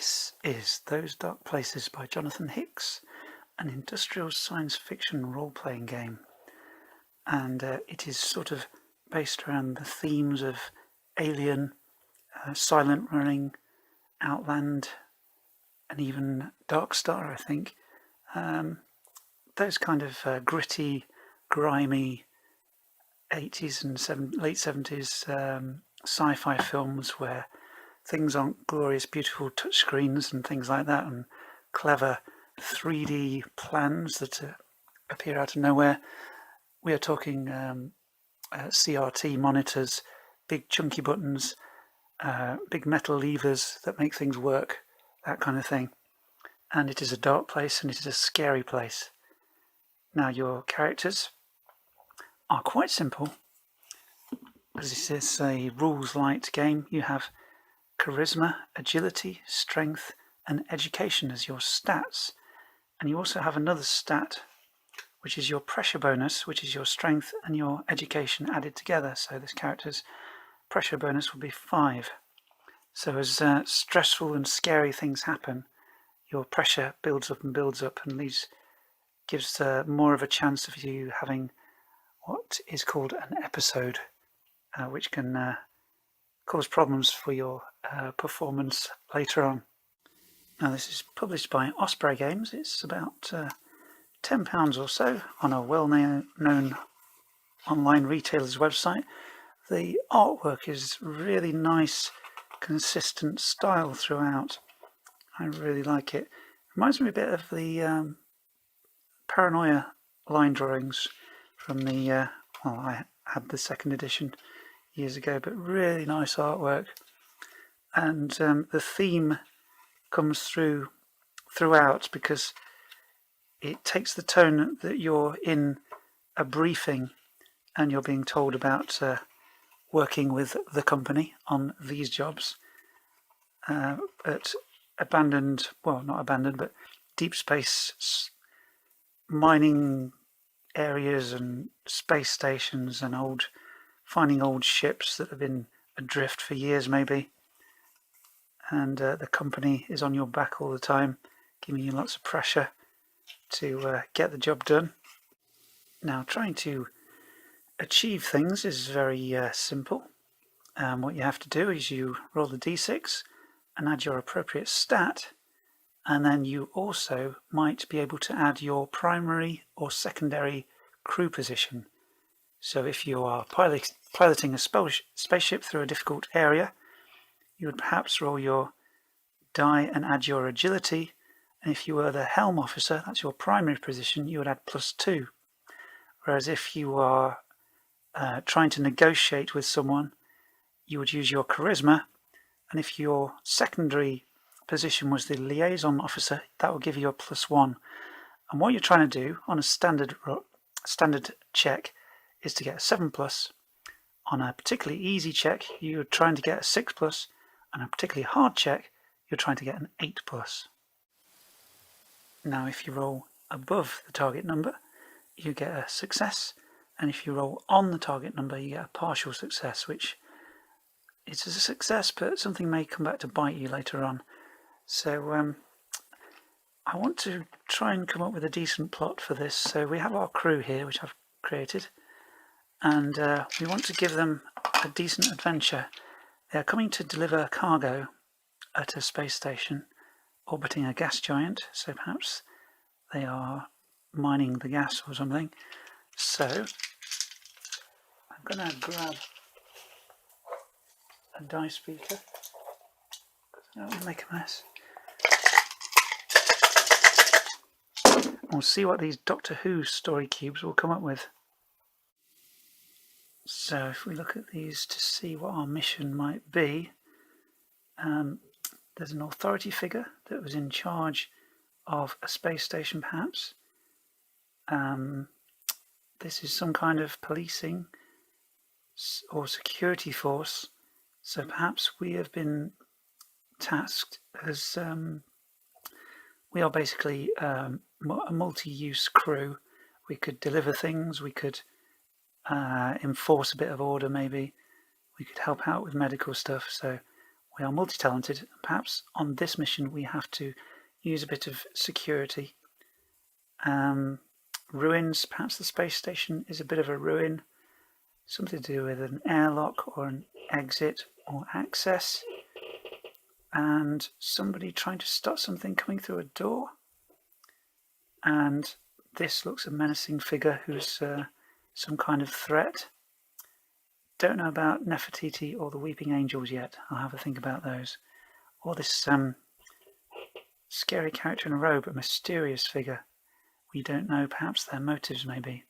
This is Those Dark Places by Jonathan Hicks, an industrial science fiction role-playing game, and it is sort of based around the themes of Alien, Silent Running, Outland, and even Dark Star, I think. Those kind of gritty, grimy 80s and late 70s sci-fi films where things aren't glorious, beautiful touchscreens and things like that, and clever 3D plans that appear out of nowhere. We are talking CRT monitors, big chunky buttons, big metal levers that make things work, that kind of thing. And it is a dark place and it is a scary place. Now, your characters are quite simple, as this is a rules-light game. You have charisma, agility, strength, and education as your stats. And you also have another stat, which is your pressure bonus, which is your strength and your education added together. So this character's pressure bonus will be 5. So as stressful and scary things happen, your pressure builds up and gives more of a chance of you having what is called an episode, which can cause problems for your performance later on. Now, this is published by Osprey Games. It's about £10 or so on a well-known online retailer's website. The artwork is really nice, consistent style throughout. I really like it. Reminds me a bit of the Paranoia line drawings from the I had the second edition years ago, but really nice artwork. And the theme comes throughout because it takes the tone that you're in a briefing and you're being told about working with the company on these jobs at deep space mining areas and space stations, and finding old ships that have been adrift for years maybe, and the company is on your back all the time, giving you lots of pressure to get the job done. Now, trying to achieve things is very simple. What you have to do is you roll the d6 and add your appropriate stat, and then you also might be able to add your primary or secondary crew position. So if you are piloting a spaceship through a difficult area, you would perhaps roll your die and add your agility, and if you were the helm officer, that's your primary position, you would add +2. Whereas if you are trying to negotiate with someone, you would use your charisma, and if your secondary position was the liaison officer, that will give you a +1. And what you're trying to do on a standard check is to get a 7+. On a particularly easy check, you're trying to get a 6+. On a particularly hard check, you're trying to get an 8+. Now, if you roll above the target number, you get a success, and if you roll on the target number, you get a partial success, which is a success, but something may come back to bite you later on. So I want to try and come up with a decent plot for this. So we have our crew here, which I've created, and we want to give them a decent adventure. They're coming to deliver cargo at a space station orbiting a gas giant, so perhaps they are mining the gas or something. So I'm going to grab a die speaker because I don't want to make a mess. We'll see what these Doctor Who story cubes will come up with. So if we look at these to see what our mission might be, there's an authority figure that was in charge of a space station perhaps. This is some kind of policing or security force, so perhaps we have been tasked as we are basically a multi-use crew. We could deliver things, we could enforce a bit of order maybe, we could help out with medical stuff. So We are multi-talented. Perhaps on this mission we have to use a bit of security. Ruins, perhaps the space station is a bit of a ruin. Something to do with an airlock or an exit or access. And somebody trying to stop something coming through a door. And this looks a menacing figure who's some kind of threat. Don't know about Nefertiti or the Weeping Angels yet. I'll have a think about those. Or this scary character in a robe, a mysterious figure. We don't know, perhaps their motives maybe.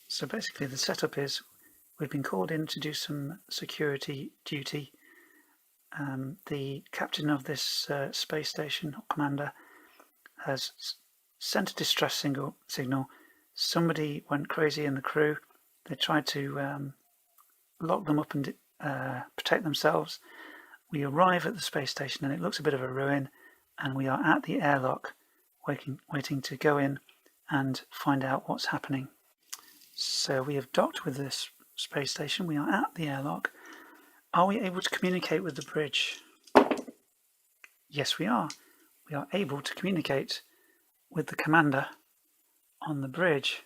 So basically the setup is we've been called in to do some security duty. The captain of this space station, or commander, has sent a distress signal. Somebody went crazy in the crew. They tried to lock them up and protect themselves. We arrive at the space station and it looks a bit of a ruin, and we are at the airlock waiting to go in and find out what's happening. So we have docked with this space station. We are at the airlock. Are we able to communicate with the bridge? Yes, we are. We are able to communicate with the commander on the bridge.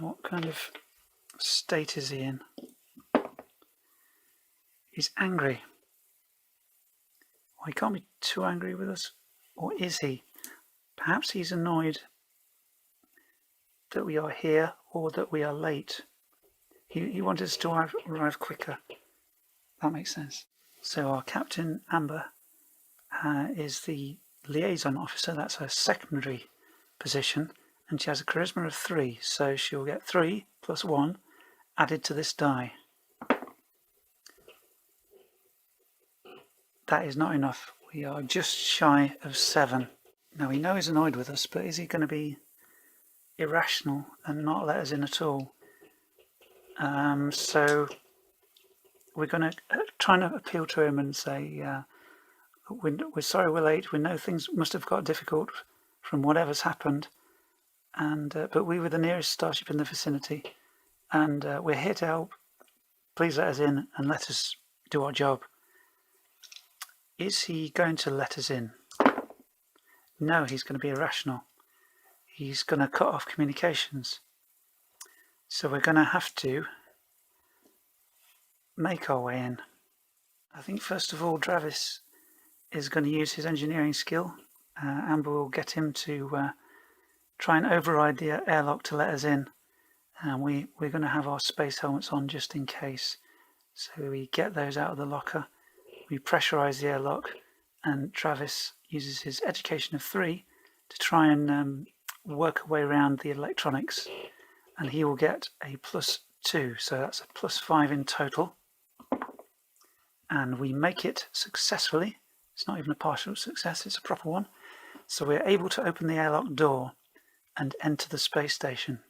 What kind of state is he in? He's angry. Well, he can't be too angry with us. Or is he? Perhaps he's annoyed that we are here or that we are late. He wanted us to arrive quicker. That makes sense. So our captain, Amber, is the liaison officer. That's her secondary position. And she has a charisma of 3, so she'll get 3 plus 1 added to this die. That is not enough. We are just shy of 7. Now we know he's annoyed with us, but is he going to be irrational and not let us in at all? So we're going to try and appeal to him and say, we're sorry we're late. We know things must have got difficult from whatever's happened. But we were the nearest starship in the vicinity, and we're here to help. Please let us in and let us do our job. Is he going to let us in? No, he's going to be irrational. He's going to cut off communications. So we're going to have to make our way in. I think first of all Travis is going to use his engineering skill. Amber will get him to try and override the airlock to let us in, and we're going to have our space helmets on just in case. So we get those out of the locker, we pressurise the airlock, and Travis uses his education of 3 to try and work a way around the electronics, and he will get a +2, so that's a +5 in total. And we make it successfully. It's not even a partial success, it's a proper one. So we're able to open the airlock door and enter the space station.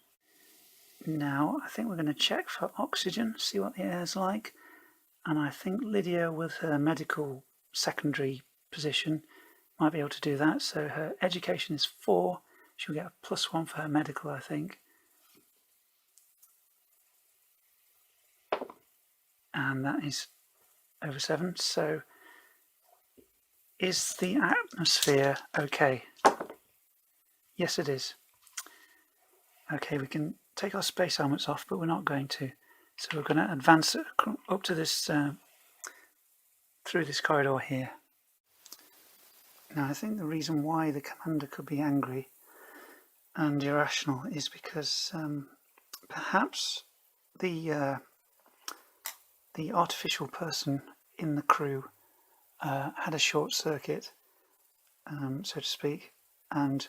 Now I think we're going to check for oxygen, see what the air's like, and I think Lydia with her medical secondary position might be able to do that. So her education is 4, she'll get a +1 for her medical, I think. And that is over 7. So is the atmosphere okay? Yes, it is. Okay, we can take our space helmets off, but we're not going to. So we're going to advance up to this, through this corridor here. Now I think the reason why the commander could be angry and irrational is because perhaps the artificial person in the crew had a short circuit, so to speak, and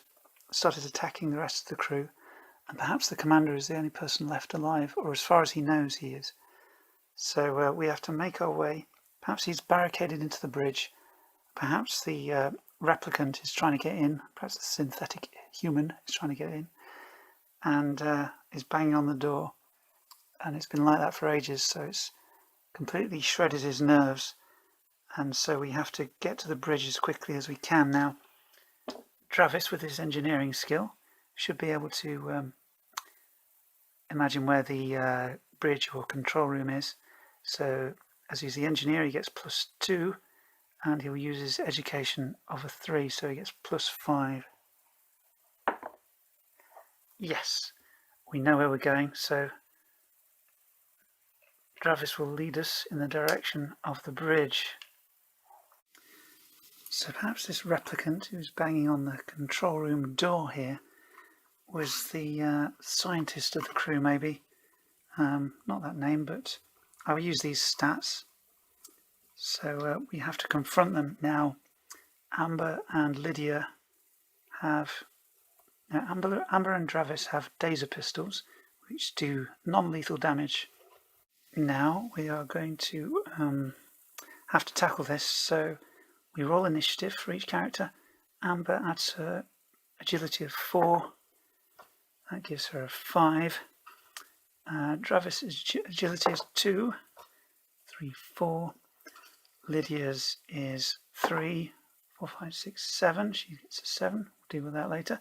started attacking the rest of the crew. And perhaps the commander is the only person left alive, or as far as he knows he is. So we have to make our way. Perhaps he's barricaded into the bridge. Perhaps the replicant is trying to get in. Perhaps the synthetic human is trying to get in. And is banging on the door. And it's been like that for ages, so it's completely shredded his nerves. And so we have to get to the bridge as quickly as we can. Now, Travis, with his engineering skill, should be able to imagine where the bridge or control room is. So as he's the engineer, he gets +2, and he'll use his education of a 3, so he gets +5. Yes, we know where we're going, so Travis will lead us in the direction of the bridge. So perhaps this replicant who's banging on the control room door here was the scientist of the crew, maybe. Not that name, but I'll use these stats. So we have to confront them now. Amber and Lydia have... Now, Amber and Travis have Dazer pistols, which do non-lethal damage. Now we are going to have to tackle this, so we roll initiative for each character. Amber adds her agility of 4, that gives her a 5. Travis' agility is 2, 3, 4. Lydia's is 3, 4, 5, 6, 7. She gets a 7. We'll deal with that later.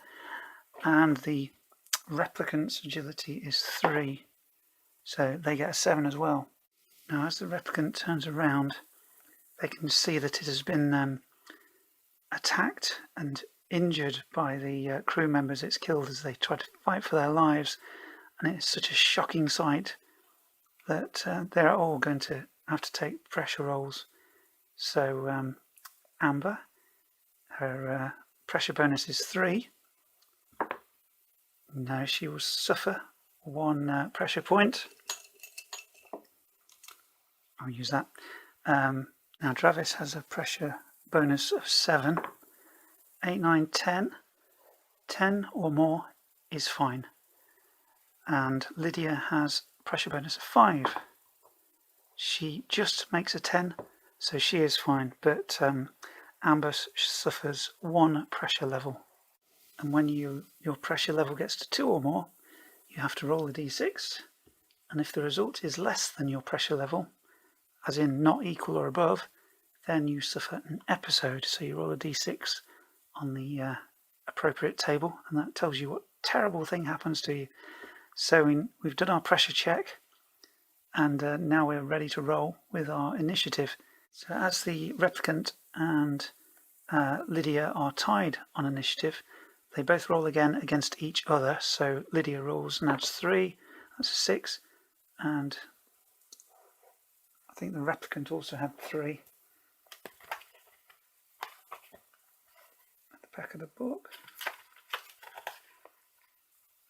And the replicant's agility is 3, so they get a 7 as well. Now, as the replicant turns around, they can see that it has been attacked and injured by the crew members it's killed as they try to fight for their lives. And it's such a shocking sight that they're all going to have to take pressure rolls. So Amber, her pressure bonus is 3. Now she will suffer 1 pressure point. I'll use that. Now Travis has a pressure bonus of 7. 8, 9, 10. 10 or more is fine. And Lydia has pressure bonus of 5. She just makes a 10, so she is fine, but Amber suffers 1 pressure level. And when your pressure level gets to 2 or more, you have to roll a d6, and if the result is less than your pressure level, as in not equal or above, then you suffer an episode. So you roll a d6 on the appropriate table, and that tells you what terrible thing happens to you. So we've done our pressure check, and now we're ready to roll with our initiative. So as the replicant and Lydia are tied on initiative, they both roll again against each other. So Lydia rolls and adds 3, that's a 6, and I think the replicant also had 3. At the back of the book.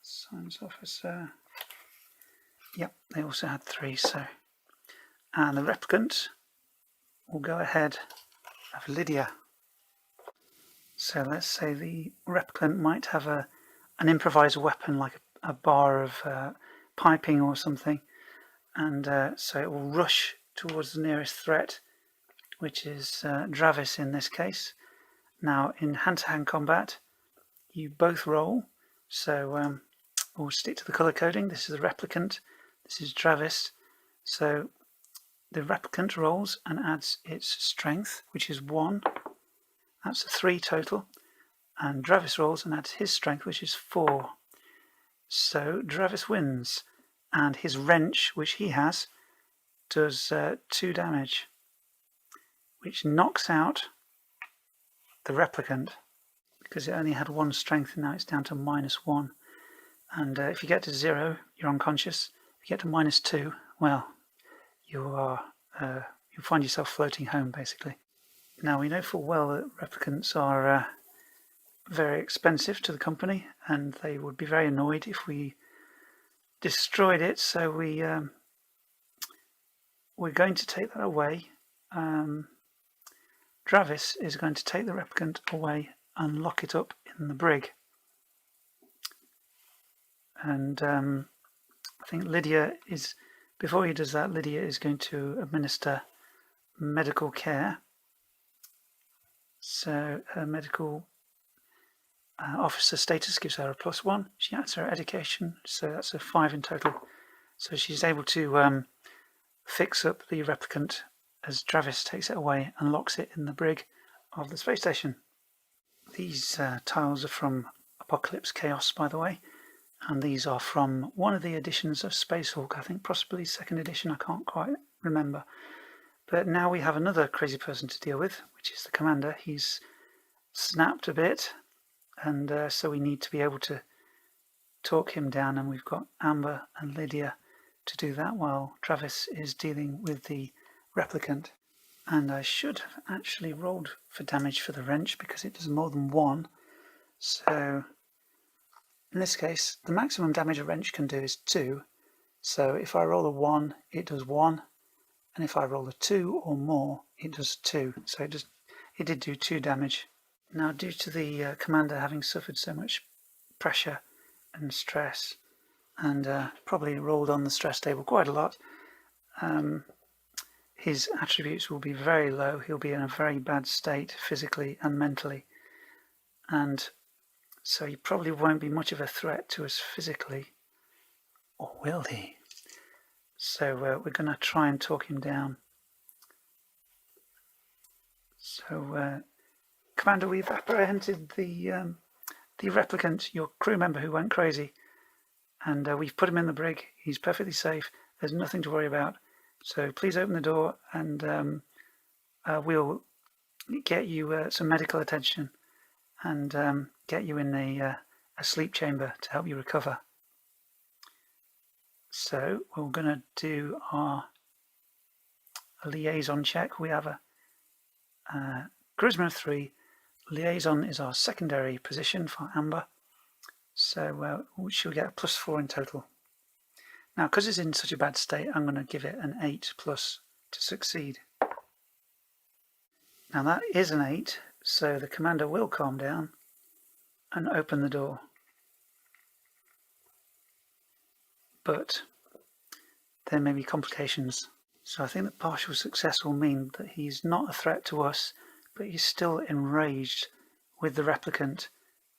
Science officer. Yep, they also had 3, so. And the replicant will go ahead of Lydia. So let's say the replicant might have an improvised weapon like a bar of piping or something, and so it will rush towards the nearest threat, which is Travis in this case. Now in hand-to-hand combat you both roll, so we'll stick to the colour coding. This is the replicant, this is Travis. So the replicant rolls and adds its strength, which is 1. That's a 3 total. And Travis rolls and adds his strength, which is 4. So Travis wins. And his wrench, which he has, does 2 damage, which knocks out the replicant, because it only had 1 strength and now it's down to -1. And if you get to 0, you're unconscious. If you get to -2, well, you'll find yourself floating home, basically. Now, we know full well that replicants are very expensive to the company, and they would be very annoyed if we destroyed it, so we're going to take that away. Travis is going to take the replicant away and lock it up in the brig. And I think Lydia is, before he does that, Lydia is going to administer medical care. So her medical officer status gives her a +1. She adds her education, so that's a 5 in total. So she's able to fix up the replicant as Travis takes it away and locks it in the brig of the space station. These tiles are from Apocalypse Chaos, by the way, and these are from one of the editions of Spacehawk, I think possibly 2nd edition, I can't quite remember. But now we have another crazy person to deal with, which is the commander. He's snapped a bit, and so we need to be able to talk him down, and we've got Amber and Lydia to do that while Travis is dealing with the replicant. And I should have actually rolled for damage for the wrench because it does more than one. So in this case, the maximum damage a wrench can do is 2. So if I roll a 1, it does 1. And if I roll a 2 or more, it does 2. So it did do 2 damage. Now, due to the commander having suffered so much pressure and stress, and probably rolled on the stress table quite a lot, his attributes will be very low. He'll be in a very bad state physically and mentally. And so he probably won't be much of a threat to us physically. Or will he? So we're going to try and talk him down. So, Commander, we've apprehended the replicant, your crew member who went crazy, and we've put him in the brig. He's perfectly safe. There's nothing to worry about. So please open the door, and we'll get you some medical attention and get you in a sleep chamber to help you recover. So we're going to do our liaison check. We have a charisma of 3. Liaison is our secondary position for Amber. So she'll get a +4 in total. Now, because it's in such a bad state, I'm going to give it an 8+ to succeed. Now that is an 8, so the commander will calm down and open the door. But there may be complications. So I think that partial success will mean that he's not a threat to us, but he's still enraged with the replicant.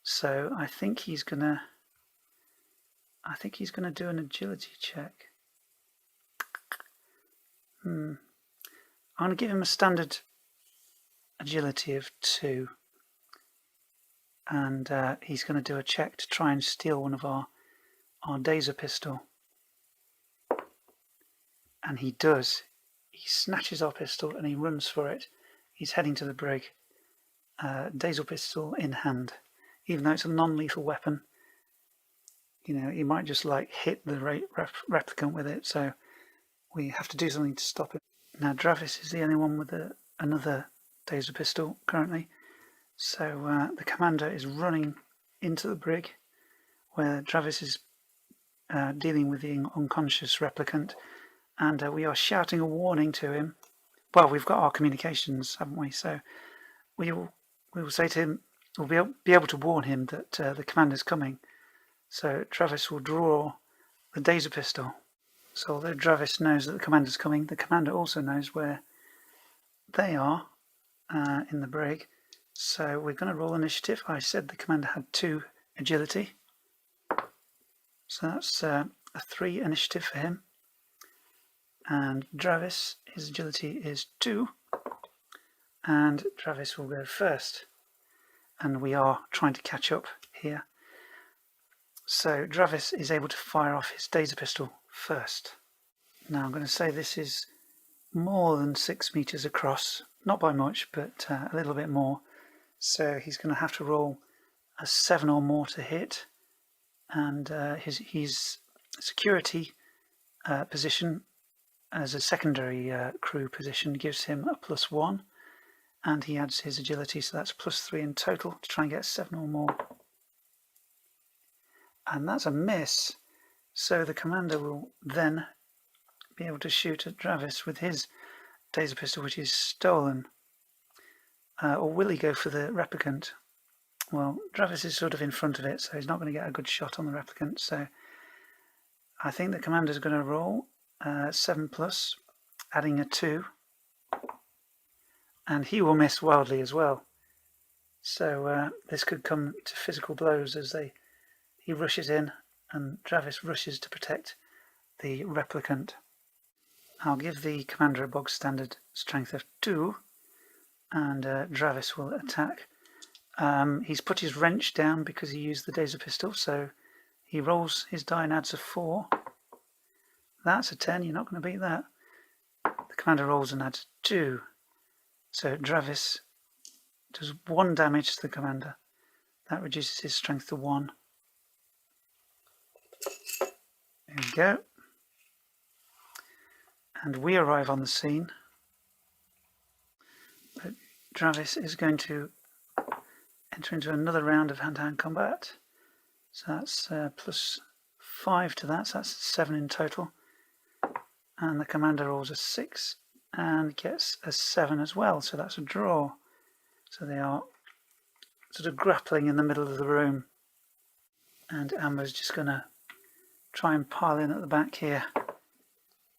So I think he's gonna do an agility check. I'm gonna give him a standard agility of 2, and he's gonna do a check to try and steal one of our Dazer pistol. And he does. He snatches our pistol and he runs for it. He's heading to the brig, Dazer pistol in hand. Even though it's a non-lethal weapon, you know, he might just like hit the replicant with it. So we have to do something to stop it. Now Travis is the only one with another Dazer pistol currently. So the commander is running into the brig where Travis is dealing with the unconscious replicant. And we are shouting a warning to him. Well, we've got our communications, haven't we? So we will say to him, we'll be able to warn him that the commander's coming. So Travis will draw the Dazer pistol. So although Travis knows that the commander's coming, the commander also knows where they are in the brig. So we're going to roll initiative. I said the commander had 2 agility. So that's a 3 initiative for him. And Travis, his agility is 2, and Travis will go first. And we are trying to catch up here. So Travis is able to fire off his Dazer pistol first. Now I'm going to say this is more than 6 meters across, not by much, but a little bit more. So he's going to have to roll a 7 or more to hit, and his security position as a secondary crew position gives him a +1, and he adds his agility, so that's +3 in total to try and get 7 or more. And that's a miss, so the commander will then be able to shoot at Travis with his Dazer pistol, which is stolen. Or will he go for the replicant? Well, Travis is sort of in front of it, so he's not going to get a good shot on the replicant, so I think the commander's going to roll 7+, adding a 2, and he will miss wildly as well. So this could come to physical blows as he rushes in and Travis rushes to protect the replicant. I'll give the commander a bog standard strength of 2, and Travis will attack. He's put his wrench down because he used the Dazer pistol, so he rolls his die and adds a 4. That's a 10, you're not going to beat that. commander rolls and adds 2. So Dravis does 1 damage to the commander. That reduces his strength to 1. There we go. And we arrive on the scene. But Dravis is going to enter into another round of hand-to-hand combat. So that's plus 5 to that, so that's 7 in total. And the commander rolls a 6 and gets a 7 as well, so that's a draw. So they are sort of grappling in the middle of the room. And Amber's just going to try and pile in at the back here.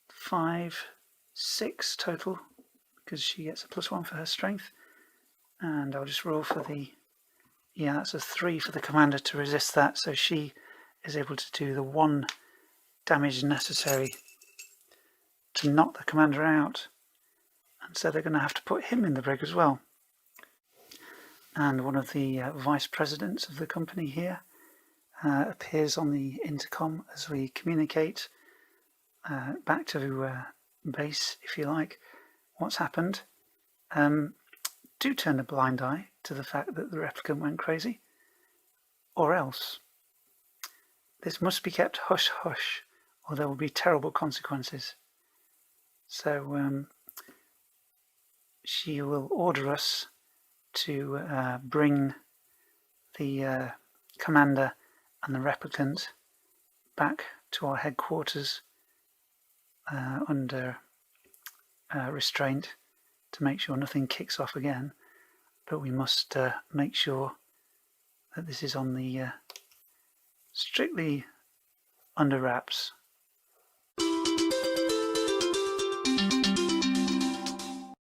5, 6 total, because she gets a plus 1 for her strength. And I'll just roll for the... Yeah, that's a 3 for the commander to resist that, so she is able to do the 1 damage necessary to knock the commander out. And so they're going to have to put him in the brig as well. And one of the vice presidents of the company here appears on the intercom as we communicate back to base, if you like, what's happened. Do turn a blind eye to the fact that the replicant went crazy, or else this must be kept hush-hush, or there will be terrible consequences. So she will order us to bring the commander and the replicant back to our headquarters under restraint to make sure nothing kicks off again, but we must make sure that this is on the strictly under wraps